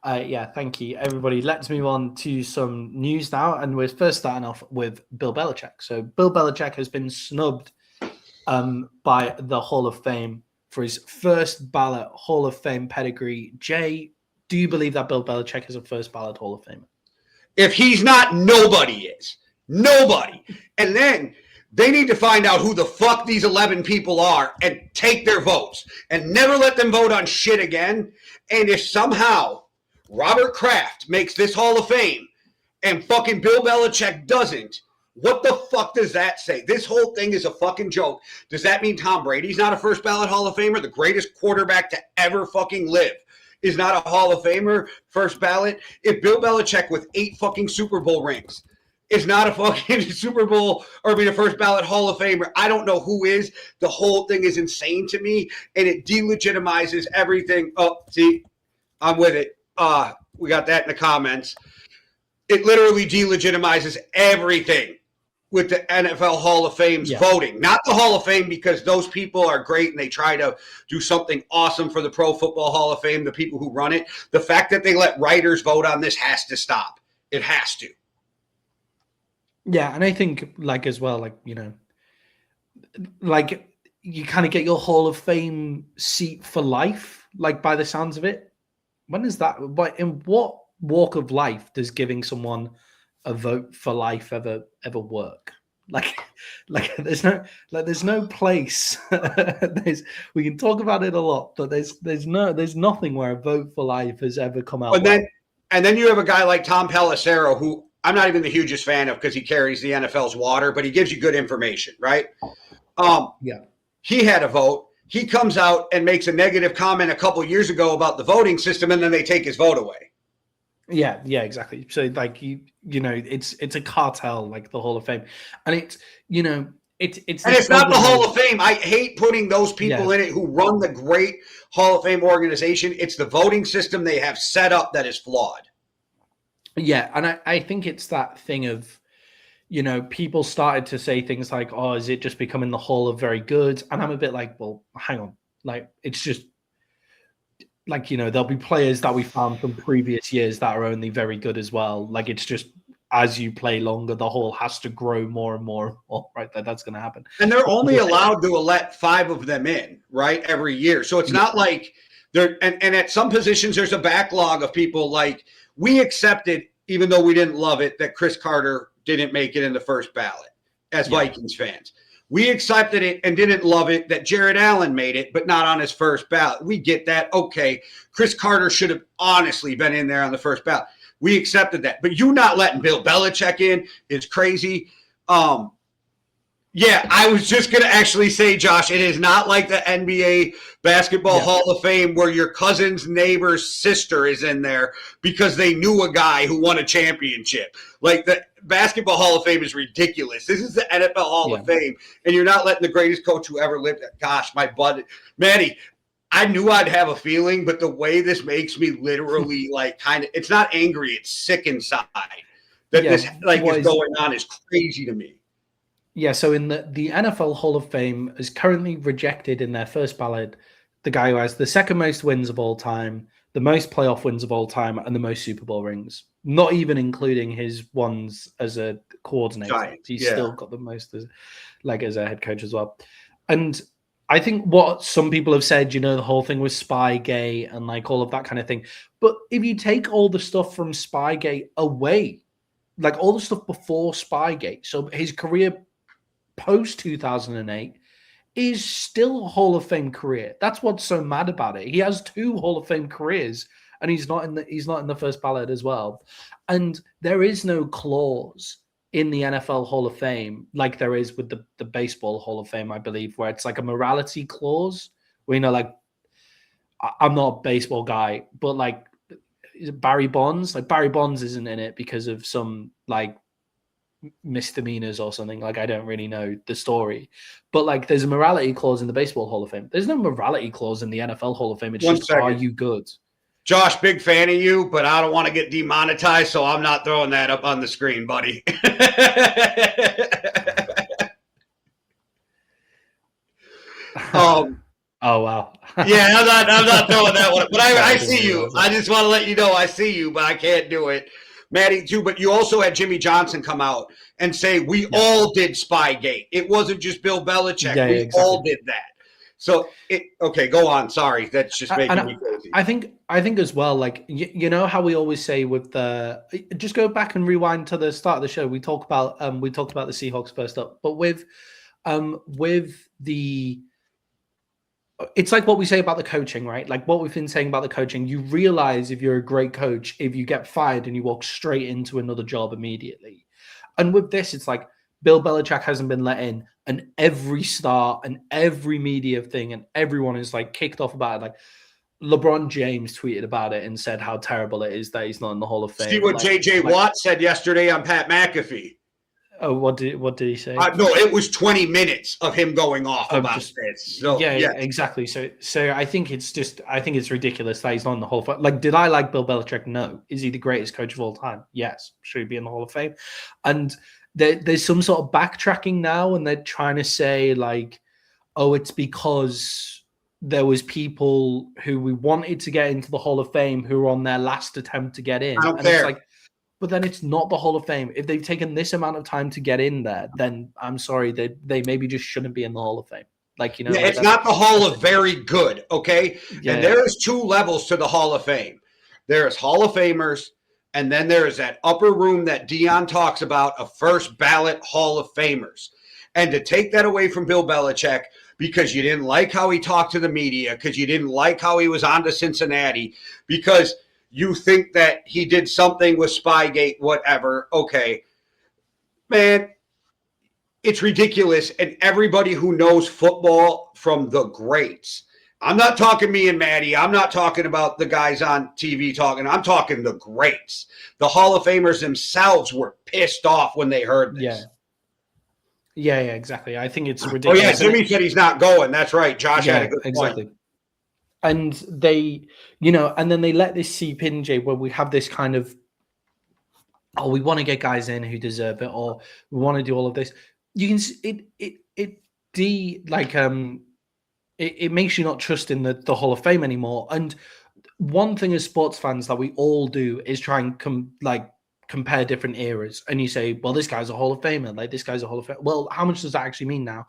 Yeah, thank you, everybody. Let's move on to some news now, and we're first starting off with Bill Belichick. So Bill Belichick has been snubbed by the Hall of Fame for his first ballot Hall of Fame pedigree. Jay, do you believe that Bill Belichick is a first ballot Hall of Famer? If he's not, nobody is. Nobody. And then they need to find out who the fuck these 11 people are and take their votes and never let them vote on shit again. And if somehow Robert Kraft makes this Hall of Fame and fucking Bill Belichick doesn't, what the fuck does that say? This whole thing is a fucking joke. Does that mean Tom Brady's not a first ballot Hall of Famer? The greatest quarterback to ever fucking live is not a Hall of Famer, first ballot? If Bill Belichick with 8 fucking Super Bowl rings is not a fucking Super Bowl or being a first ballot Hall of Famer, I don't know who is. The whole thing is insane to me, and it delegitimizes everything. Oh, see, I'm with it. We got that in the comments. It literally delegitimizes everything with the NFL Hall of Fame's voting. Not the Hall of Fame, because those people are great and they try to do something awesome for the Pro Football Hall of Fame, the people who run it. The fact that they let writers vote on this has to stop. It has to. Yeah, and I think, like, as well, like, you know, like, you kind of get your Hall of Fame seat for life, like, by the sounds of it. When is that? But in what walk of life does giving someone a vote for life ever work? Like there's no place. We can talk about it a lot, but there's nothing where a vote for life has ever come out. And then you have a guy like Tom Pelissero, who I'm not even the hugest fan of because he carries the NFL's water, but he gives you good information, right? Yeah. He had a vote. He comes out and makes a negative comment a couple of years ago about the voting system, and then they take his vote away. Yeah, exactly. So, like, you know, it's a cartel, like the Hall of Fame, and it's, you know, it's not the Hall of Fame. I hate putting those people in it who run the great Hall of Fame organization. It's the voting system they have set up that is flawed. Yeah, and I think it's that thing of, you know, people started to say things like, oh, is it just becoming the Hall of Very Good? And I'm a bit like, well, hang on. Like, it's just, like, you know, there'll be players that we found from previous years that are only very good as well. Like, it's just, as you play longer, the Hall has to grow more and more. Right, that's going to happen. And they're only allowed to let 5 of them in, right, every year. So it's not like they're, and at some positions, there's a backlog of people. Like, we accepted, even though we didn't love it, that Chris Carter didn't make it in the first ballot as Vikings fans. We accepted it and didn't love it that Jared Allen made it, but not on his first ballot. We get that. Okay, Chris Carter should have honestly been in there on the first ballot. We accepted that. But you not letting Bill Belichick in is crazy. Yeah, I was just going to actually say, Josh, it is not like the NBA Basketball Hall of Fame where your cousin's neighbor's sister is in there because they knew a guy who won a championship. Like, the Basketball Hall of Fame is ridiculous. This is the NFL Hall of Fame, and you're not letting the greatest coach who ever lived. Gosh, my buddy, Manny, I knew I'd have a feeling, but the way this makes me literally, like, kind of, it's not angry, it's sick inside. That this, like, is going on is crazy to me. Yeah, so in the NFL Hall of Fame is currently rejected in their first ballot the guy who has the second most wins of all time, the most playoff wins of all time, and the most Super Bowl rings. Not even including his ones as a coordinator. Giants, He's still got the most as a head coach as well. And I think what some people have said, you know, the whole thing with Spygate and like all of that kind of thing. But if you take all the stuff from Spygate away, like all the stuff before Spygate, so his career post 2008 is still a Hall of Fame career. That's what's so mad about it. He has 2 Hall of Fame careers, and he's not in the first ballot as well. And there is no clause in the NFL Hall of Fame like there is with the Baseball Hall of Fame, I believe, where it's like a morality clause. Where, you know, like, I'm not a baseball guy, but like Barry Bonds, like Barry Bonds isn't in it because of some like misdemeanors or something. Like, I don't really know the story, but like there's a morality clause in the Baseball Hall of Fame. There's no morality clause in the NFL Hall of Fame. It's just, are you good? Josh, big fan of you, but I don't want to get demonetized, so I'm not throwing that up on the screen, buddy. Oh wow. Yeah, I'm not throwing that one. But I see you. Well. I just want to let you know I see you, but I can't do it. Maddie, too. But you also had Jimmy Johnson come out and say, we all did Spygate. It wasn't just Bill Belichick. Yeah, We exactly. all did that. So, okay, go on. Sorry. That's just making me crazy. I think as well, like, you know how we always say with the, just go back and rewind to the start of the show. We talked about the Seahawks first up, but with the, it's like what we say about the coaching, right? Like what we've been saying about the coaching, you realize if you're a great coach, if you get fired and you walk straight into another job immediately. And with this, it's like Bill Belichick hasn't been let in, and every star and every media thing and everyone is like kicked off about it. Like LeBron James tweeted about it and said how terrible it is that he's not in the Hall of Fame. See what J.J. Watt said yesterday on Pat McAfee. Oh, what did he say? No, it was 20 minutes of him going off about this. So, yeah, exactly. So I think it's ridiculous that he's not in the Hall of Fame. Like, did I like Bill Belichick? No. Is he the greatest coach of all time? Yes. Should he be in the Hall of Fame? And there's some sort of backtracking now, and they're trying to say like, oh, it's because there was people who we wanted to get into the Hall of Fame who were on their last attempt to get in. It's like, but then it's not the Hall of Fame. If they've taken this amount of time to get in there, then I'm sorry, they maybe just shouldn't be in the Hall of Fame. Like, you know, it's not the Hall of Very Good, okay? Yeah. And there is 2 levels to the Hall of Fame. There's Hall of Famers, and then there is that upper room that Dion talks about, of first ballot Hall of Famers. And to take that away from Bill Belichick because you didn't like how he talked to the media, because you didn't like how he was on to Cincinnati, because you think that he did something with Spygate, whatever. Okay, man, it's ridiculous. And everybody who knows football from the greats, I'm not talking me and Maddie. I'm not talking about the guys on TV talking. I'm talking the greats. The Hall of Famers themselves were pissed off when they heard this. Yeah, exactly. I think it's ridiculous. Oh, yeah, Jimmy said he's not going. That's right. Josh had a good point. And they, you know, and then they let this seep in, Jay, where we have this kind of, oh, we want to get guys in who deserve it, or we want to do all of this. You can it makes you not trust in the Hall of Fame anymore. And one thing as sports fans that we all do is try and compare different eras. And you say, well, this guy's a Hall of Famer, like this guy's a Hall of Famer. Well, how much does that actually mean now?